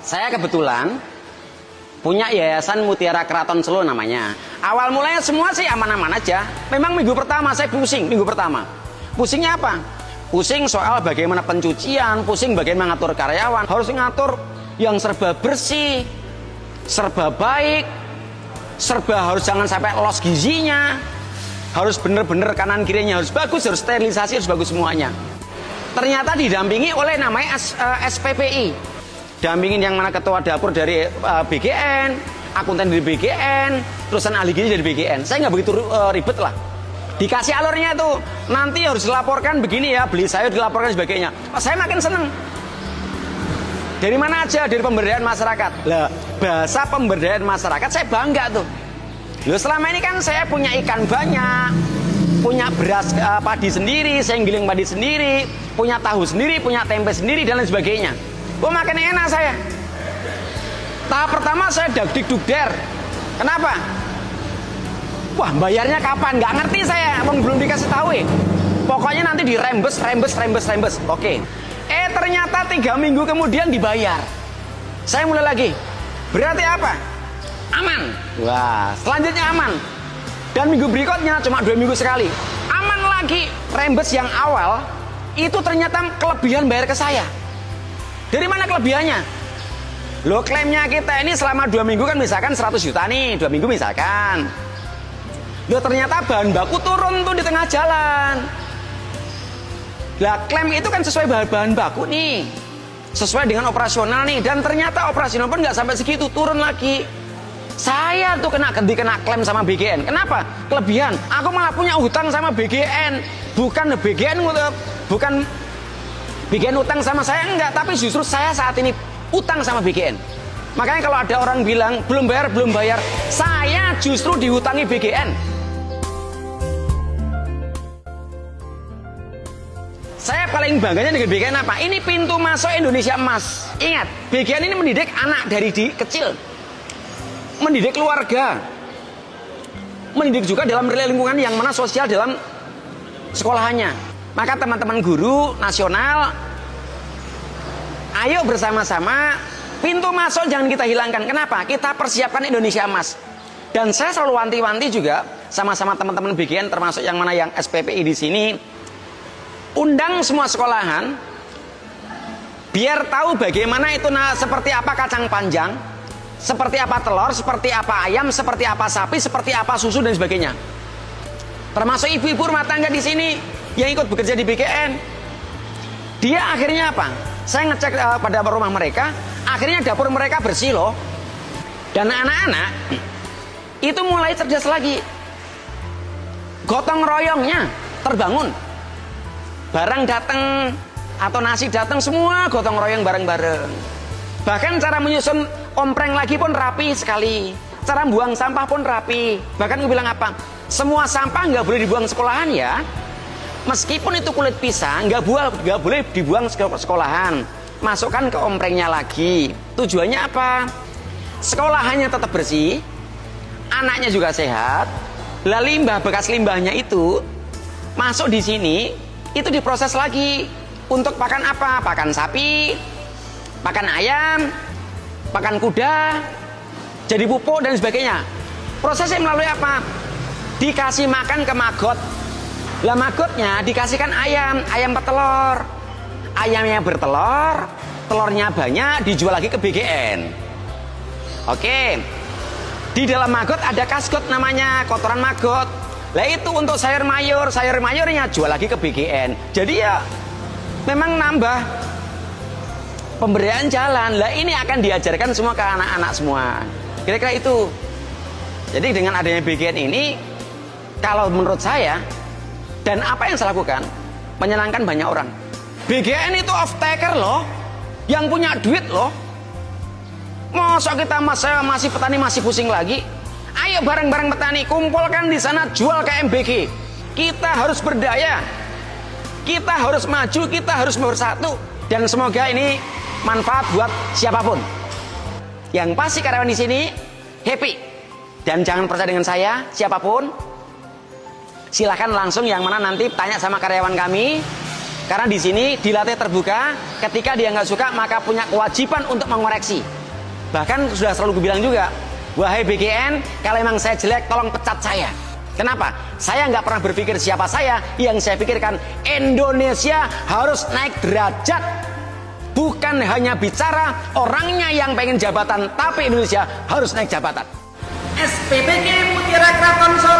Saya kebetulan punya Yayasan Mutiara Keraton Solo namanya. Awal mulanya semua sih aman-aman aja. Memang minggu pertama saya pusing, minggu pertama. Pusingnya apa? Pusing soal bagaimana pencucian, pusing bagaimana mengatur karyawan. Harus ngatur yang serba bersih, serba baik, serba harus jangan sampai los gizinya. Harus bener-bener kanan kirinya harus bagus, harus sterilisasi, harus bagus semuanya. Ternyata didampingi oleh namanya SPPI. Dampingin yang mana ketua dapur dari BGN, akuntan dari BGN, terusan ahli gizi dari BGN. Saya nggak begitu ribet lah. Dikasih alurnya tuh, nanti harus dilaporkan begini ya, beli sayur dilaporkan sebagainya. Saya makin seneng. Dari mana aja? Dari pemberdayaan masyarakat. Lah, bahasa pemberdayaan masyarakat saya bangga tuh. Loh, selama ini kan saya punya ikan banyak, punya beras padi sendiri, saya giling padi sendiri, punya tahu sendiri, punya tempe sendiri dan lain sebagainya. Wah, makin enak saya. Tahap pertama saya dagdikdugder. Kenapa? Wah, bayarnya kapan? Nggak ngerti saya, belum dikasih tahu. Pokoknya nanti dirembes. Oke. Ternyata 3 minggu kemudian dibayar. Saya mulai lagi. Berarti apa? Aman. Wah, selanjutnya aman. Dan minggu berikutnya cuma 2 minggu sekali. Aman lagi. Rembes yang awal itu ternyata kelebihan bayar ke saya. Dari mana kelebihannya? Loh, klaimnya kita ini selama 2 minggu kan misalkan 100 juta nih, 2 minggu misalkan. Loh, ternyata bahan baku turun tuh di tengah jalan. Lah, klaim itu kan sesuai bahan baku nih, sesuai dengan operasional nih. Dan ternyata operasional pun nggak sampai segitu, turun lagi. Saya tuh kena klaim sama BGN. Kenapa? Kelebihan. Aku malah punya hutang sama BGN. Bukan BGN utang sama saya, enggak, tapi justru saya saat ini utang sama BGN. Makanya kalau ada orang bilang belum bayar, saya justru dihutangi BGN. Saya paling bangganya dengan BGN apa? Ini pintu masuk Indonesia emas. Ingat, BGN ini mendidik anak dari kecil, mendidik keluarga, mendidik juga dalam lingkungan yang mana sosial dalam sekolahannya. Maka teman-teman guru nasional, ayo bersama-sama, pintu masuk jangan kita hilangkan. Kenapa? Kita persiapkan Indonesia emas. Dan saya selalu wanti-wanti juga sama-sama teman-teman BGN, termasuk yang mana yang SPPI di sini, undang semua sekolahan, biar tahu bagaimana itu seperti apa kacang panjang, seperti apa telur, seperti apa ayam, seperti apa sapi, seperti apa susu dan sebagainya. Termasuk ibu-ibu rumah tangga di sini yang ikut bekerja di BGN. Dia akhirnya apa? Saya ngecek pada rumah mereka, akhirnya dapur mereka bersih loh. Dan anak-anak itu mulai cerdas lagi. Gotong royongnya terbangun. Barang datang atau nasi datang, semua gotong royong bareng-bareng. Bahkan cara menyusun ompreng lagi pun rapi sekali. Cara buang sampah pun rapi. Bahkan gue bilang apa? Semua sampah nggak boleh dibuang sekolahan ya. Meskipun itu kulit pisang, nggak boleh dibuang sekolahan. Masukkan ke omprengnya lagi. Tujuannya apa? Sekolahannya tetap bersih, anaknya juga sehat. Lah, limbah, bekas limbahnya itu masuk di sini, itu diproses lagi untuk pakan apa? Pakan sapi, pakan ayam, pakan kuda, jadi pupuk dan sebagainya. Prosesnya melalui apa? Dikasih makan ke maggot. Lah, maggotnya dikasihkan ayam petelur. Ayamnya bertelur, telurnya banyak, dijual lagi ke BGN. Oke. Di dalam maggot ada kasgot namanya, kotoran maggot. Lah, itu untuk sayur mayurnya jual lagi ke BGN. Jadi ya memang nambah pemberdayaan jalan. Lah, ini akan diajarkan semua ke anak-anak semua. Kira-kira itu. Jadi dengan adanya BGN ini, kalau menurut saya, dan apa yang saya lakukan, menyenangkan banyak orang. BGN itu off taker loh, yang punya duit loh. Masa kita masih petani masih pusing lagi? Ayo bareng-bareng petani, kumpulkan di sana, jual ke MBG. Kita harus berdaya, kita harus maju, kita harus bersatu. Dan semoga ini manfaat buat siapapun. Yang pasti karyawan di sini happy. Dan jangan percaya dengan saya, siapapun, silahkan langsung yang mana nanti tanya sama karyawan kami. Karena di sini dilatih terbuka, ketika dia nggak suka maka punya kewajiban untuk mengoreksi. Bahkan sudah selalu gue bilang juga, wahai BGN, kalau emang saya jelek tolong pecat saya. Kenapa? Saya nggak pernah berpikir siapa saya. Yang saya pikirkan Indonesia harus naik derajat. Bukan hanya bicara orangnya yang pengen jabatan, tapi Indonesia harus naik jabatan. SPBG Mutiara Keraton Solo.